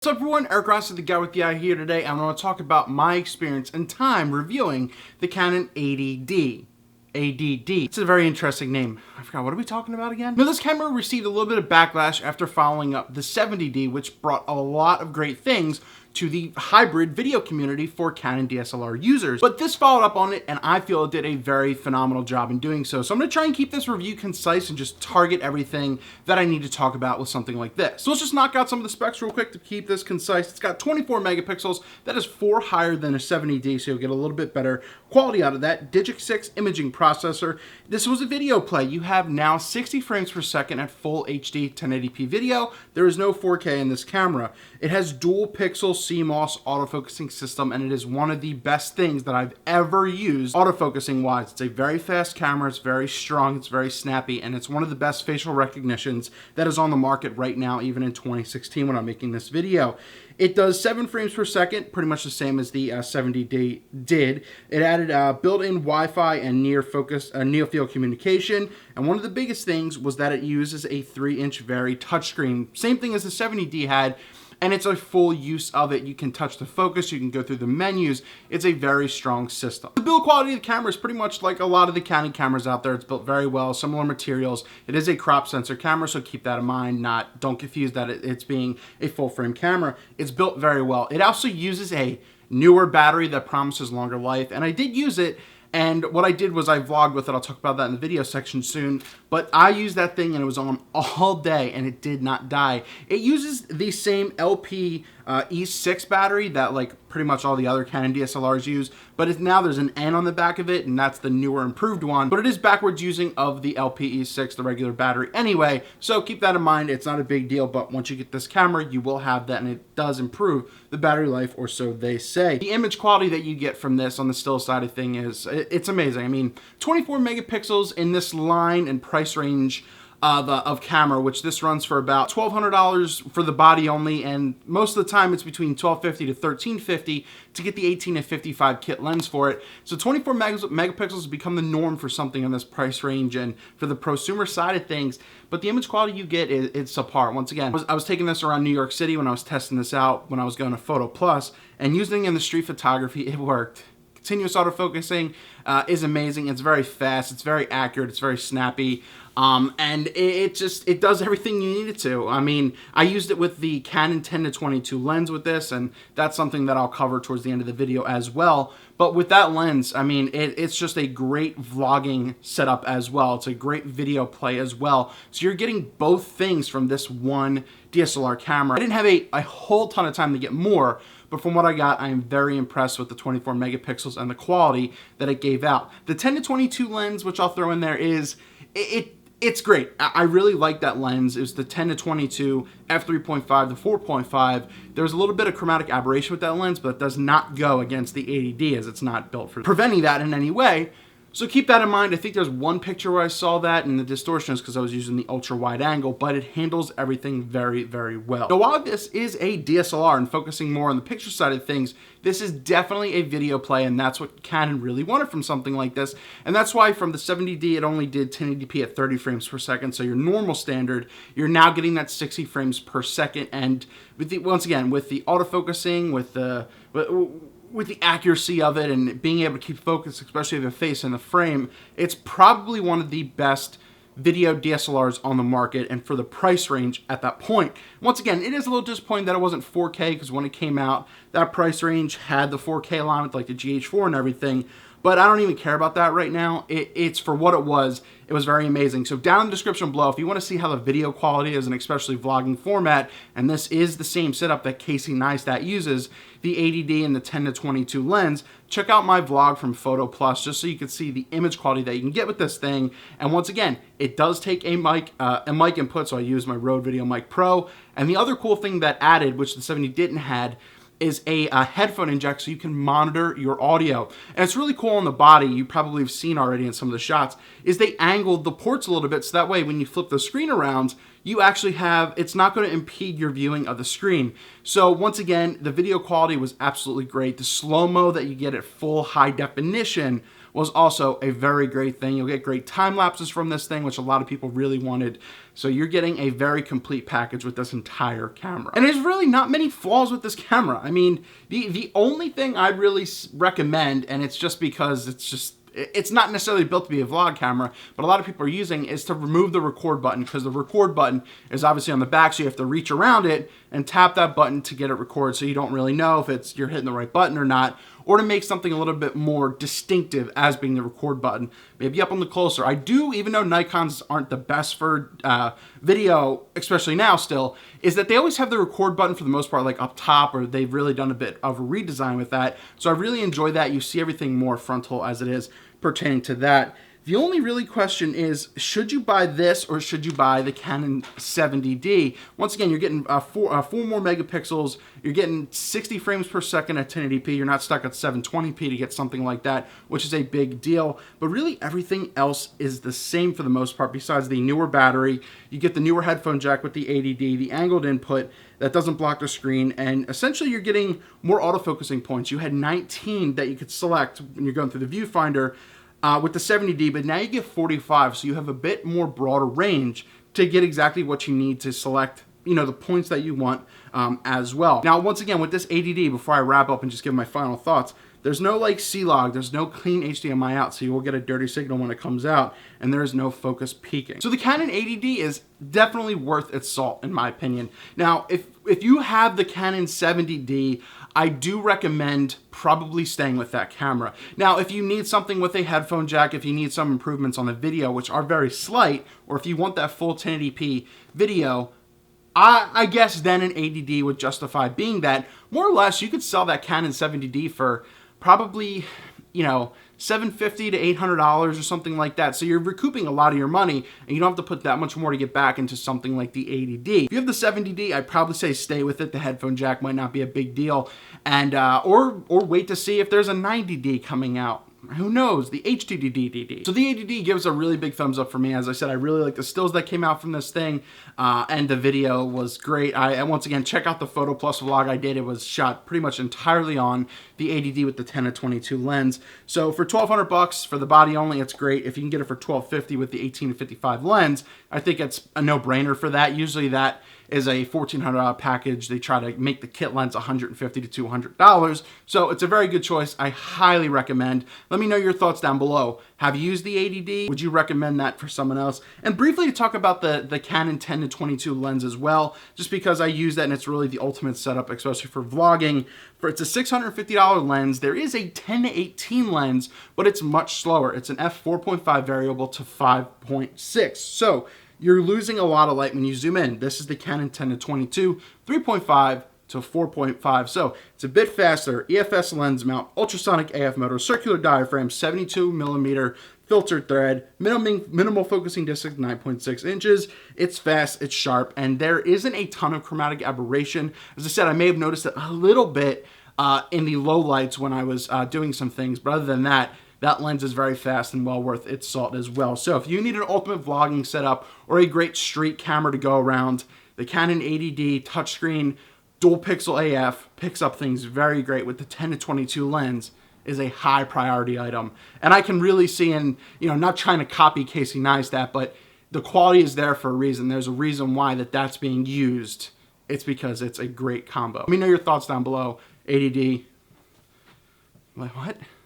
What's up everyone, Eric Rossi, the guy with the eye here today. I'm going to talk about my experience and time reviewing the Canon 80D. ADD. It's a very interesting name. I forgot, what are we talking about again? Now, this camera received a little bit of backlash after following up the 70D, which brought a lot of great things to the hybrid video community for Canon DSLR users. But this followed up on it, and I feel it did a very phenomenal job in doing so. So I'm gonna try and keep this review concise and just target everything that I need to talk about with something like this. So let's just knock out some of the specs real quick to keep this concise. It's got 24 megapixels. That is 4 higher than a 70D, so you'll get a little bit better quality out of that. Digic 6 imaging processor. This was a video play. You have now 60 frames per second at full HD 1080p video. There is no 4K in this camera. It has dual pixel CMOS autofocusing system, and it is one of the best things that I've ever used autofocusing wise. It's a very fast camera, it's very strong, it's very snappy, and it's one of the best facial recognitions that is on the market right now, even in 2016 when I'm making this video. It does 7 frames per second, pretty much the same as the 70D did. It added built-in Wi-Fi and near-field communication, and one of the biggest things was that it uses a 3-inch Vari touchscreen, same thing as the 70D had. And it's a full use of it. You can touch the focus, you can go through the menus. It's a very strong system. The build quality of the camera is pretty much like a lot of the Canon cameras out there. It's built very well, similar materials. It is a crop sensor camera, so keep that in mind. Don't confuse that it's being a full frame camera. It's built very well. It also uses a newer battery that promises longer life, and I did use it. And what I did was I vlogged with it. I'll talk about that in the video section soon. But I used that thing and it was on all day and it did not die. It uses the same LP E6 battery that like pretty much all the other Canon DSLRs use. But now there's an N on the back of it, and that's the newer improved one. But it is backwards using of the LP E6, the regular battery anyway. So keep that in mind. It's not a big deal, but once you get this camera, you will have that, and it does improve the battery life, or so they say. The image quality that you get from this on the still side of thing is, it's amazing. I mean, 24 megapixels in this line and price range of camera, which this runs for about $1,200 for the body only, and most of the time it's between $1,250 to $1,350 to get the 18 to 55 kit lens for it. So 24 megapixels has become the norm for something in this price range and for the prosumer side of things. But the image quality you get is subpar. Once again, I was taking this around New York City when I was testing this out when I was going to PhotoPlus, and using it in the street photography, it worked. Continuous autofocusing is amazing. It's very fast, it's very accurate, it's very snappy, and it does everything you need it to. I mean, I used it with the Canon 10 to 22 lens with this, and that's something that I'll cover towards the end of the video as well. But with that lens, I mean, it's just a great vlogging setup as well. It's a great video play as well. So you're getting both things from this one DSLR camera. I didn't have a whole ton of time to get more, but from what I got, I am very impressed with the 24 megapixels and the quality that it gave out. The 10 to 22 lens, which I'll throw in there, it's great. I really like that lens. It was the 10 to 22, f3.5 to 4.5. There's a little bit of chromatic aberration with that lens, but it does not go against the 80D, as it's not built for preventing that in any way. So keep that in mind. I think there's one picture where I saw that, and the distortion is because I was using the ultra wide angle, but it handles everything very, very well. Now, while this is a DSLR and focusing more on the picture side of things, this is definitely a video play, and that's what Canon really wanted from something like this. And that's why from the 70D, it only did 1080p at 30 frames per second. So your normal standard, you're now getting that 60 frames per second. And with once again, with the autofocusing, with the accuracy of it and being able to keep focus, especially of the face in the frame, it's probably one of the best video DSLRs on the market, and for the price range at that point. Once again, it is a little disappointing that it wasn't 4K, because when it came out, that price range had the 4K line with like the GH4 and everything. But I don't even care about that right now. It's for what it was. It was very amazing. So down in the description below, if you want to see how the video quality is, and especially vlogging format, and this is the same setup that Casey Neistat uses, the 80D and the 10 to 22 lens, check out my vlog from PhotoPlus just so you can see the image quality that you can get with this thing. And once again, it does take a mic input, so I use my Rode Video Mic Pro. And the other cool thing that added, which the 70 didn't had, is a headphone inject, so you can monitor your audio. And it's really cool on the body, you probably have seen already in some of the shots, is they angled the ports a little bit, so that way when you flip the screen around, you actually have, it's not going to impede your viewing of the screen. So once again, the video quality was absolutely great. The slow-mo that you get at full high definition was also a very great thing. You'll get great time lapses from this thing, which a lot of people really wanted. So you're getting a very complete package with this entire camera. And there's really not many flaws with this camera. I mean, the only thing I'd really recommend, and it's just because it's not necessarily built to be a vlog camera, but a lot of people are using, is to remove the record button, because the record button is obviously on the back, so you have to reach around it and tap that button to get it recorded, so you don't really know if you're hitting the right button or not, or to make something a little bit more distinctive as being the record button, maybe up on the closer. I do, even though Nikons aren't the best for video, especially now still, is that they always have the record button for the most part like up top, or they've really done a bit of a redesign with that. So I really enjoy that. You see everything more frontal as it is pertaining to that. The only really question is, should you buy this or should you buy the Canon 70D? Once again, you're getting four more megapixels. You're getting 60 frames per second at 1080p. You're not stuck at 720p to get something like that, which is a big deal. But really, everything else is the same for the most part, besides the newer battery. You get the newer headphone jack with the 80D, the angled input that doesn't block the screen, and essentially you're getting more autofocusing points. You had 19 that you could select when you're going through the viewfinder with the 70D, but now you get 45, so you have a bit more broader range to get exactly what you need to select, you know, the points that you want as well. Now, once again, with this 80D, before I wrap up and just give my final thoughts, there's no like C-Log, there's no clean HDMI out, so you will get a dirty signal when it comes out, and there is no focus peaking. So the Canon 80D is definitely worth its salt, in my opinion. Now, if you have the Canon 70D, I do recommend probably staying with that camera. Now, if you need something with a headphone jack, if you need some improvements on the video, which are very slight, or if you want that full 1080p video, I guess then an 80D would justify being that. More or less, you could sell that Canon 70D for probably, you know, $750 to $800 or something like that. So you're recouping a lot of your money, and you don't have to put that much more to get back into something like the 80D. If you have the 70D, I'd probably say stay with it. The headphone jack might not be a big deal, and or wait to see if there's a 90D coming out. Who knows? The HDD. So the 80D gives a really big thumbs up for me. As I said, I really like the stills that came out from this thing, and the video was great. And once again, check out the PhotoPlus vlog I did. It was shot pretty much entirely on the 80D with the 10-22 lens. So for $1,200 for the body only, it's great. If you can get it for $1,250 with the 18-55 lens, I think it's a no-brainer for that. Usually that is a $1,400 package. They try to make the kit lens $150 to $200. So it's a very good choice. I highly recommend. Let me know your thoughts down below. Have you used the 80D? Would you recommend that for someone else? And briefly to talk about the Canon 10-22 lens as well, just because I use that and it's really the ultimate setup, especially for vlogging. It's a $650 lens. There is a 10-18 lens, but it's much slower. It's an f4.5 variable to 5.6. So you're losing a lot of light when you zoom in. This is the Canon 10-22, 3.5 to 4.5. So it's a bit faster. EFS lens mount, ultrasonic AF motor, circular diaphragm, 72mm filtered thread, minimal focusing distance, 9.6 inches. It's fast, it's sharp, and there isn't a ton of chromatic aberration. As I said, I may have noticed it a little bit in the low lights when I was doing some things, but other than that, that lens is very fast and well worth its salt as well. So if you need an ultimate vlogging setup or a great street camera to go around, the Canon 80D touchscreen dual pixel AF picks up things very great with the 10-22 lens is a high priority item. And I can really see, and you know, not trying to copy Casey Neistat, but the quality is there for a reason. There's a reason why that's being used. It's because it's a great combo. Let me know your thoughts down below. 80D. What?